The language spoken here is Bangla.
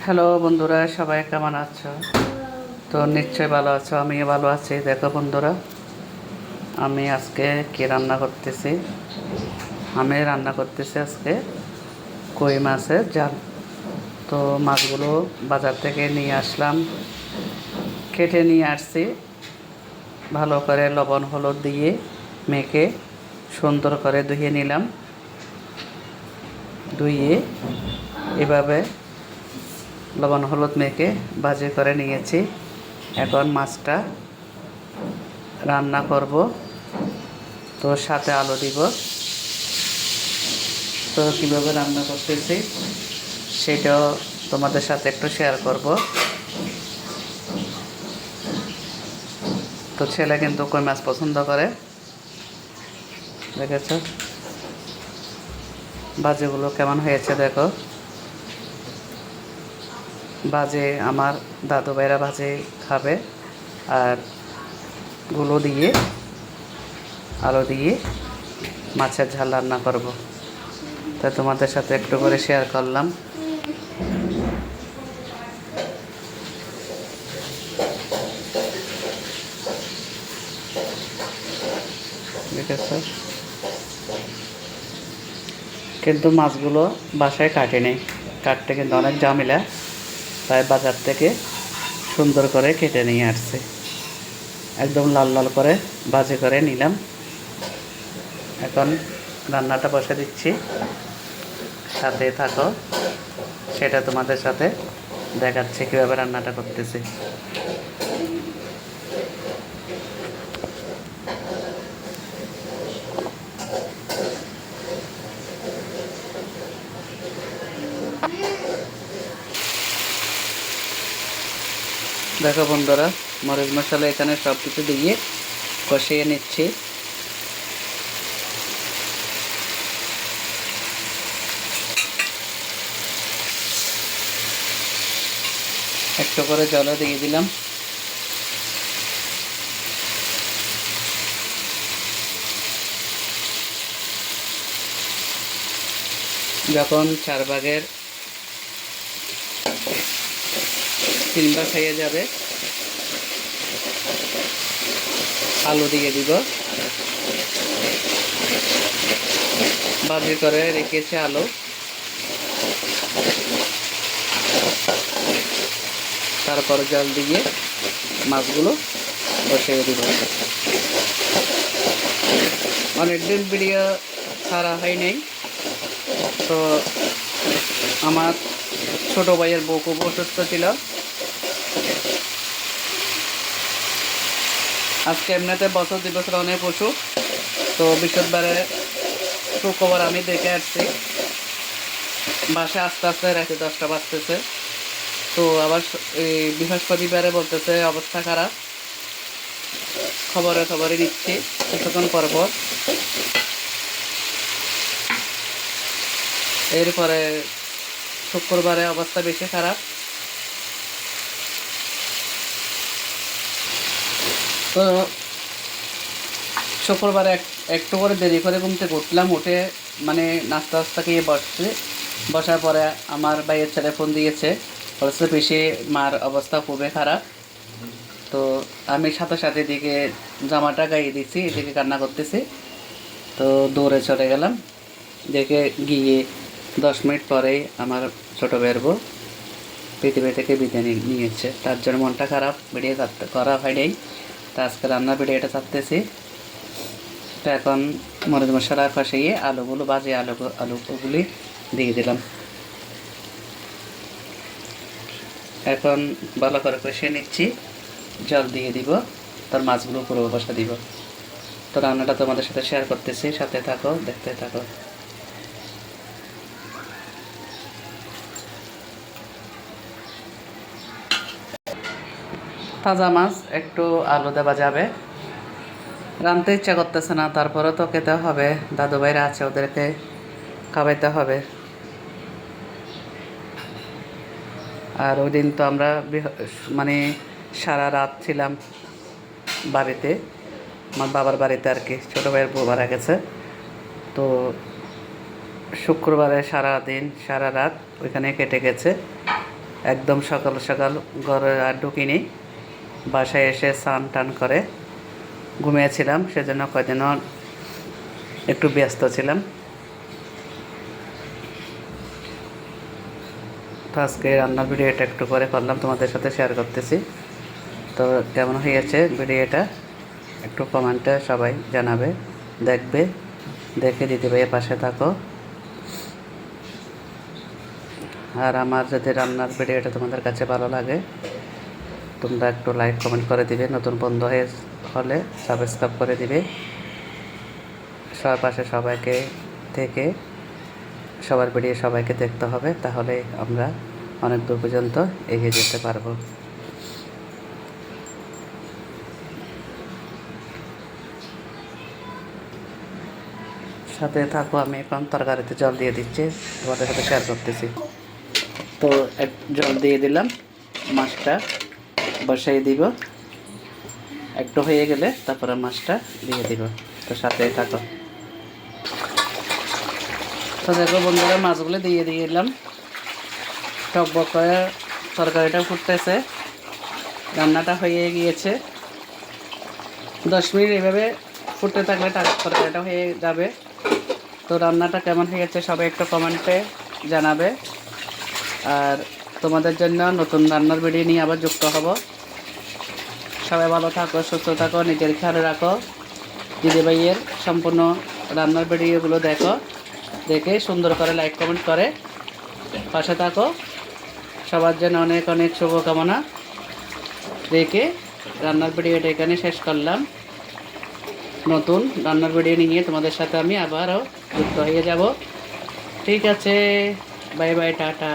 হ্যালো বন্ধুরা, সবাই কেমন আছো? তো নিশ্চয়ই ভালো আছো, আমিও ভালো আছি। দেখো বন্ধুরা, আমি আজকে কি রান্না করতেছি। আমি রান্না করতেছি আজকে কই মাছের ঝাল। তো মাছগুলো বাজার থেকে নিয়ে আসলাম, কেটে নিয়ে আসছি, ভালো করে লবণ হলুদ দিয়ে মেখে সুন্দর করে ধুয়ে নিলাম। ধুয়ে এভাবে লবণ হলুদ মেখে ভাজি করে নিয়েছি। এখন মাছটা রান্না করব, তো সাথে আলু দিব। তো কীভাবে রান্না করতেছি সেটাও তোমাদের সাথে একটু শেয়ার করব। তো ছেলে কিন্তু কই মাছ পছন্দ করে, দেখেছ ভাজিগুলো কেমন হয়েছে দেখো। ভাজে আমার দাদু ভাইরা ভাজে খাবে, আর গুলো দিয়ে আলু দিয়ে মাছের ঝাল রান্না করব। তাই তোমাদের সাথে একটু করে শেয়ার করলাম। দেখেছ, কিন্তু মাছগুলো বাসায় কাটে নেই, কাটতে কিন্তু অনেক ঝামেলা, তাই বাজার থেকে সুন্দর করে কেটে নিয়ে আসছে। একদম লাল লাল করে ভাজি করে নিলাম। এখন রান্নাটা বসে দিচ্ছি, সাথে থাকো, সেটা তোমাদের সাথে দেখাচ্ছি কীভাবে রান্নাটা করতেছি। দেখো বন্ধুরা, মরিচ মশলা এখানে সব কিছু দিয়ে কষিয়ে নিচ্ছি। একটু করে জলও দিয়ে দিলাম। যখন 4 ভাগের 3 ভাগ হয়ে যাবে, আলু দিয়ে দিব। ভাজি করে রেখেছি আলু, তারপর জল দিয়ে মাছগুলো বসিয়ে দিব। অনেকদিন ভিডিও ছাড়া হয় নাই, তো আমার ছোট ভাইয়ের বউ খুব অসুস্থ ছিল। আজকে এমনিতে বছর 2 বছর অনেক অসুখ, তো বৃহস্পতিবারে শুক্রবার আমি দেখে আসছি। বাসায় আস্তে আস্তে রাতে 10টা বাজতেছে, তো আবার এই বৃহস্পতিবারে বলতেছে অবস্থা খারাপ। খবরে নিচ্ছি কিছুক্ষণ পর পর। এরপরে শুক্রবারে অবস্থা বেশি খারাপ। তো শুক্রবারে একটু করে দেরি করে ঘুম থেকে উঠলাম, উঠে মানে নাস্তা খেয়ে বসার পরে আমার ভাইয়ের ছেলে ফোন দিয়েছে, বলছে বেশি মার অবস্থা খুবই খারাপ। তো আমি সাথে সাথে এদিকে জামাটা গাইয়ে দিচ্ছি, এদিকে কান্না করতেছি। তো দৌড়ে চলে গেলাম, দেখে গিয়ে 10 মিনিট পরেই আমার ছোটো ভাইয়ের বউ পৃথিবী থেকে বিদায় নিয়েছে। তার জন্য মনটা খারাপ, ভিডিও করা হয় নাই। তা আজকে রান্নার ভিডিওটা ছাড়তেছি। তো এখন মরিচ মশলা কষিয়ে আলুগুলো ভাজি আলুগুলি দিয়ে দিলাম। এখন ভালো করে কষিয়ে নিচ্ছি, জল দিয়ে দিব, তার মাছগুলো পুরো বসা দিব। তো রান্নাটা তোমাদের সাথে শেয়ার করতেছি, সাথে থাকো, দেখতে থাকো। তাজা মাছ একটু আলু দেওয়া যাবে, রাঁধতে ইচ্ছা করতেছে না, তারপরে তো খেতে হবে। দাদু ভাইরা আছে, ওদেরকে খাওয়াইতে হবে। আর ওই দিন তো আমরা মানে সারা রাত ছিলাম বাড়িতে, আমার বাবার বাড়িতে আর কি। ছোটো ভাইয়ের বউ মারা গেছে, তো শুক্রবারে সারা দিন সারা রাত ওইখানে কেটে গেছে। একদম সকাল সকাল ঘরে আর ঢুকিনি, বাসায় এসে স্নান টান করে ঘুমিয়েছিলাম, সেজন্য কয়দিন একটু ব্যস্ত ছিলাম। তো আজকে রান্নার ভিডিওটা একটু করে করলাম, তোমাদের সাথে শেয়ার করতেছি। তো কেমন হয়েছে ভিডিওটা একটু কমেন্টে সবাই জানাবে, দেখবে, দেখে দিতে ভাইয়ের পাশে থাকো। আর আমার যদি রান্নার ভিডিওটা তোমাদের কাছে ভালো লাগে তোমরা একটু লাইক কমেন্ট করে দিবে, নতুন বন্ধু হলে সাবস্ক্রাইব করে দিবে। সবার পাশে সবাইকে থেকে সবার ভিডিও সবাইকে দেখতে হবে, তাহলে আমরা অনেক দূর পর্যন্ত এগিয়ে যেতে পারবো। সাথে থাকো, আমি এখন তরকারিতে জল দিয়ে দিচ্ছি, তোমাদের সাথে শেয়ার করতেছি। তো জল দিয়ে দিলাম, মাছটা বসাই দিব, একটু হয়ে গেলে তারপরে মাছটা দিয়ে দিব। তো সাথে থাকো। তো দেখো বন্ধুরা, মাছগুলো দিয়ে দিলাম, টকবক করে তরকারিটা ফুটতেছে, রান্নাটা হয়ে গিয়েছে। 10 মিনিট এভাবে ফুটতে থাকলে তরকারিটা হয়ে যাবে। তো রান্নাটা কেমন হয়েছে সবাই একটু কমেন্টে জানাবে। আর তোমাদের জন্য নতুন রান্নার ভিডিও নিয়ে আবার যুক্ত হব। সবাই ভালো থাকো, সুস্থ থাকো, নিজের খেয়াল রাখো। দিদিভাইয়ের সম্পূর্ণ রান্নার ভিডিওগুলো দেখো, দেখে সুন্দর করে লাইক কমেন্ট করে পাশে থাকো। সবার জন্য অনেক অনেক শুভকামনা রেখে রান্নার ভিডিওটা এখানে শেষ করলাম। নতুন রান্নার ভিডিও নিয়ে তোমাদের সাথে আমি আবারও যুক্ত হয়ে যাব। ঠিক আছে, বাই বাই, টাটা।